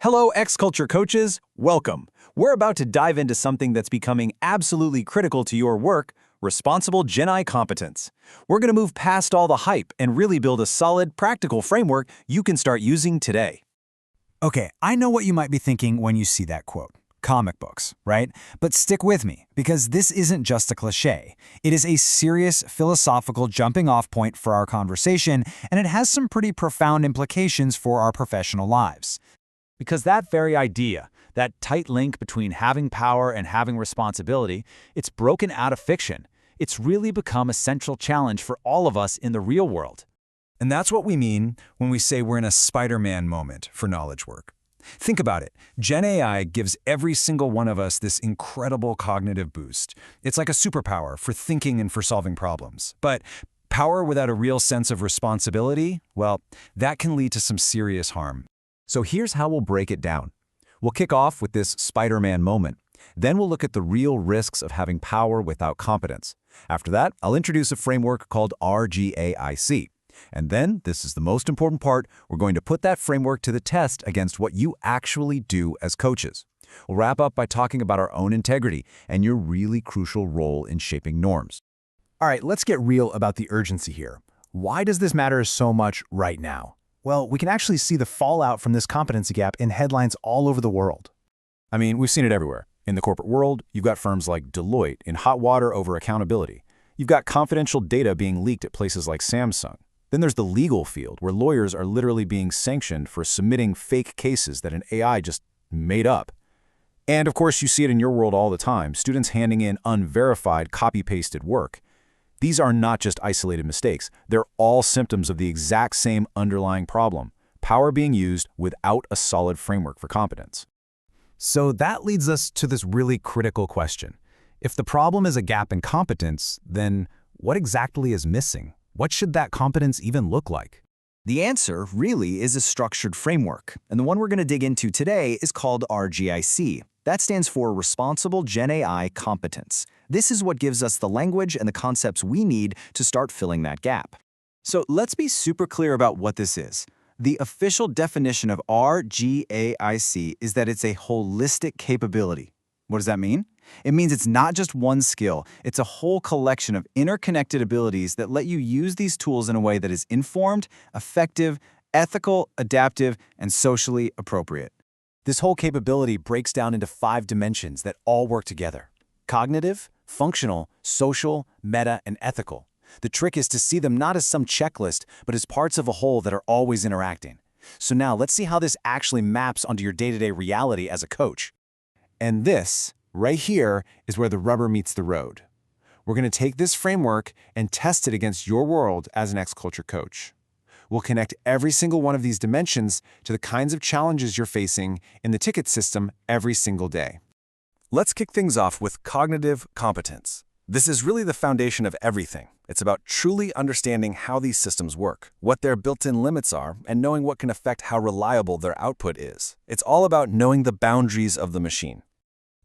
Hello, X-Culture coaches. Welcome. We're about to dive into something that's becoming absolutely critical to your work, responsible Gen I competence. We're going to move past all the hype and really build a solid, practical framework you can start using today. Okay, I know what you might be thinking when you see that quote. Comic books, right? But stick with me, because this isn't just a cliché. It is a serious philosophical jumping-off point for our conversation, and it has some pretty profound implications for our professional lives. Because that very idea, that tight link between having power and having responsibility, it's broken out of fiction. It's really become a central challenge for all of us in the real world. And that's what we mean when we say we're in a Spider-Man moment for knowledge work. Think about it. Gen AI gives every single one of us this incredible cognitive boost. It's like a superpower for thinking and for solving problems. But power without a real sense of responsibility, well, that can lead to some serious harm. So here's how we'll break it down. We'll kick off with this Spider-Man moment. Then we'll look at the real risks of having power without competence. After that, I'll introduce a framework called RGAIC. And then, this is the most important part, we're going to put that framework to the test against what you actually do as coaches. We'll wrap up by talking about our own integrity and your really crucial role in shaping norms. All right, let's get real about the urgency here. Why does this matter so much right now? Well, we can actually see the fallout from this competency gap in headlines all over the world. I mean, we've seen it everywhere. In the corporate world, you've got firms like Deloitte in hot water over accountability. You've got confidential data being leaked at places like Samsung. Then there's the legal field, where lawyers are literally being sanctioned for submitting fake cases that an AI just made up. And of course, you see it in your world all the time, students handing in unverified, copy-pasted work. These are not just isolated mistakes. They're all symptoms of the exact same underlying problem, power being used without a solid framework for competence. So that leads us to this really critical question. If the problem is a gap in competence, then what exactly is missing? What should that competence even look like? The answer really is a structured framework, and the one we're going to dig into today is called RGAIC. That stands for Responsible Gen AI Competence. This is what gives us the language and the concepts we need to start filling that gap. So let's be super clear about what this is. The official definition of RGAIC is that it's a holistic capability. What does that mean? It means it's not just one skill, it's a whole collection of interconnected abilities that let you use these tools in a way that is informed, effective, ethical, adaptive, and socially appropriate. This whole capability breaks down into 5 dimensions that all work together: cognitive, functional, social, meta, and ethical. The trick is to see them not as some checklist, but as parts of a whole that are always interacting. So now let's see how this actually maps onto your day-to-day reality as a coach. And this, right here, is where the rubber meets the road. We're going to take this framework and test it against your world as an X-Culture coach. We'll connect every single one of these dimensions to the kinds of challenges you're facing in the ticket system every single day. Let's kick things off with cognitive competence. This is really the foundation of everything. It's about truly understanding how these systems work, what their built-in limits are, and knowing what can affect how reliable their output is. It's all about knowing the boundaries of the machine.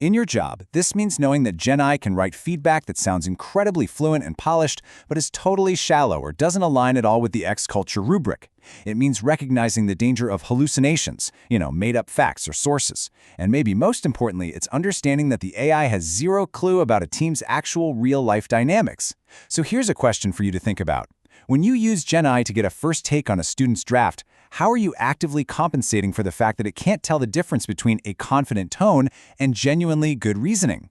In your job, this means knowing that Gen I can write feedback that sounds incredibly fluent and polished, but is totally shallow or doesn't align at all with the X-Culture rubric. It means recognizing the danger of hallucinations, made-up facts or sources. And maybe most importantly, it's understanding that the AI has zero clue about a team's actual real-life dynamics. So here's a question for you to think about. When you use Gen I to get a first take on a student's draft, how are you actively compensating for the fact that it can't tell the difference between a confident tone and genuinely good reasoning?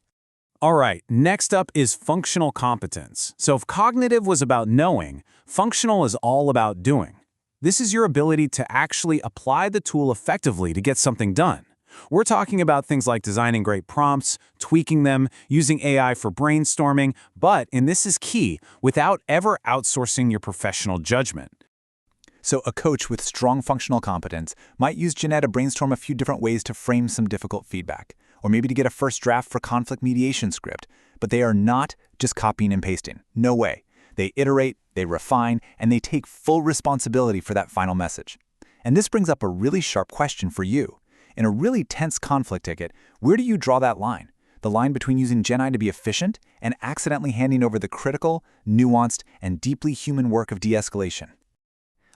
All right, next up is functional competence. So if cognitive was about knowing, functional is all about doing. This is your ability to actually apply the tool effectively to get something done. We're talking about things like designing great prompts, tweaking them, using AI for brainstorming, but, and this is key, without ever outsourcing your professional judgment. So a coach with strong functional competence might use Gen AI to brainstorm a few different ways to frame some difficult feedback, or maybe to get a first draft for conflict mediation script. But they are not just copying and pasting. No way. They iterate, they refine, and they take full responsibility for that final message. And this brings up a really sharp question for you. In a really tense conflict ticket, where do you draw that line? The line between using Gen AI to be efficient and accidentally handing over the critical, nuanced, and deeply human work of de-escalation.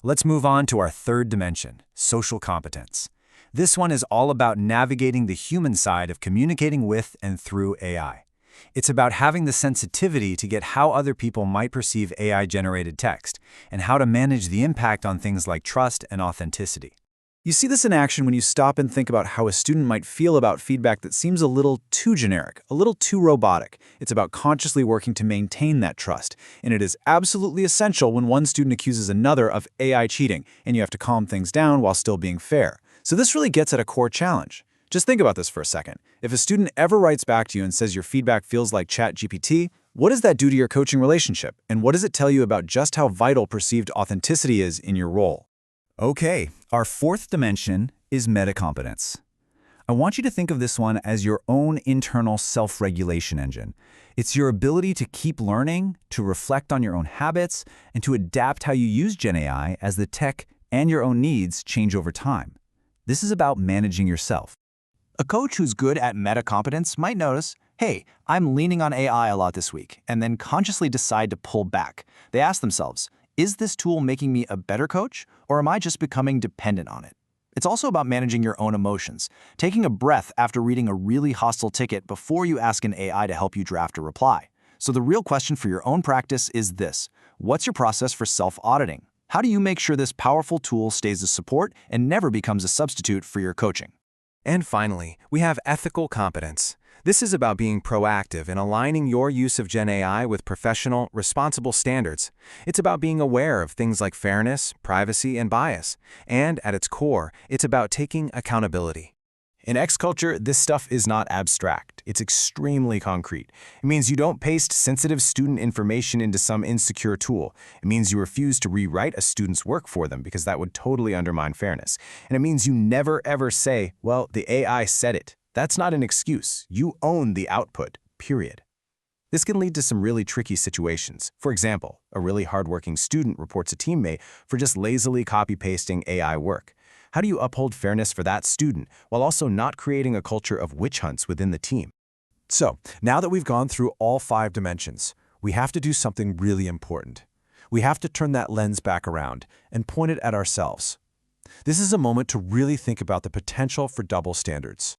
Let's move on to our third dimension, social competence. This one is all about navigating the human side of communicating with and through AI. It's about having the sensitivity to get how other people might perceive AI-generated text, and how to manage the impact on things like trust and authenticity. You see this in action when you stop and think about how a student might feel about feedback that seems a little too generic, a little too robotic. It's about consciously working to maintain that trust, and it is absolutely essential when one student accuses another of AI cheating, and you have to calm things down while still being fair. So this really gets at a core challenge. Just think about this for a second. If a student ever writes back to you and says your feedback feels like ChatGPT, what does that do to your coaching relationship? And what does it tell you about just how vital perceived authenticity is in your role? Okay, our fourth dimension is metacompetence. I want you to think of this one as your own internal self-regulation engine. It's your ability to keep learning, to reflect on your own habits, and to adapt how you use Gen AI as the tech and your own needs change over time. This is about managing yourself. A coach who's good at metacompetence might notice, hey, I'm leaning on AI a lot this week, and then consciously decide to pull back. They ask themselves, is this tool making me a better coach, or am I just becoming dependent on it? It's also about managing your own emotions, taking a breath after reading a really hostile ticket before you ask an AI to help you draft a reply. So the real question for your own practice is this: what's your process for self-auditing? How do you make sure this powerful tool stays a support and never becomes a substitute for your coaching? And finally, we have ethical competence. This is about being proactive and aligning your use of Gen AI with professional, responsible standards. It's about being aware of things like fairness, privacy, and bias. And at its core, it's about taking accountability. In X culture, this stuff is not abstract. It's extremely concrete. It means you don't paste sensitive student information into some insecure tool. It means you refuse to rewrite a student's work for them because that would totally undermine fairness. And it means you never ever say, well, the AI said it. That's not an excuse. You own the output, period. This can lead to some really tricky situations. For example, a really hardworking student reports a teammate for just lazily copy-pasting AI work. How do you uphold fairness for that student while also not creating a culture of witch hunts within the team? So, now that we've gone through all 5 dimensions, we have to do something really important. We have to turn that lens back around and point it at ourselves. This is a moment to really think about the potential for double standards.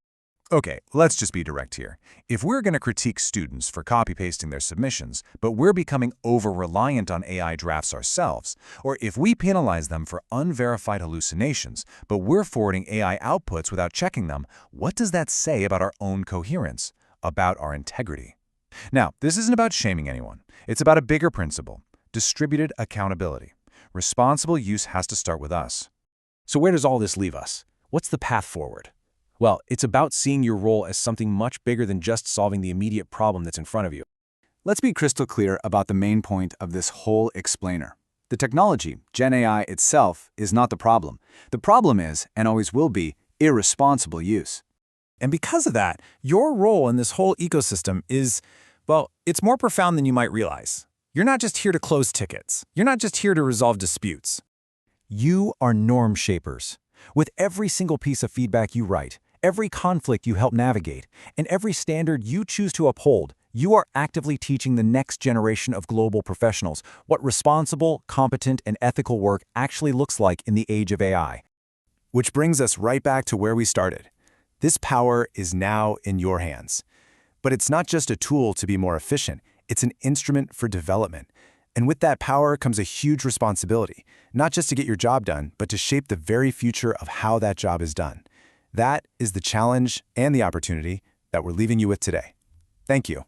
Okay, let's just be direct here. If we're going to critique students for copy-pasting their submissions, but we're becoming over-reliant on AI drafts ourselves, or if we penalize them for unverified hallucinations, but we're forwarding AI outputs without checking them, what does that say about our own coherence, about our integrity? Now, this isn't about shaming anyone. It's about a bigger principle: distributed accountability. Responsible use has to start with us. So where does all this leave us? What's the path forward? Well, it's about seeing your role as something much bigger than just solving the immediate problem that's in front of you. Let's be crystal clear about the main point of this whole explainer. The technology, Gen AI itself, is not the problem. The problem is, and always will be, irresponsible use. And because of that, your role in this whole ecosystem is, well, it's more profound than you might realize. You're not just here to close tickets. You're not just here to resolve disputes. You are norm shapers. With every single piece of feedback you write, every conflict you help navigate, and every standard you choose to uphold, you are actively teaching the next generation of global professionals what responsible, competent, and ethical work actually looks like in the age of AI. Which brings us right back to where we started. This power is now in your hands. But it's not just a tool to be more efficient, it's an instrument for development. And with that power comes a huge responsibility, not just to get your job done, but to shape the very future of how that job is done. That is the challenge and the opportunity that we're leaving you with today. Thank you.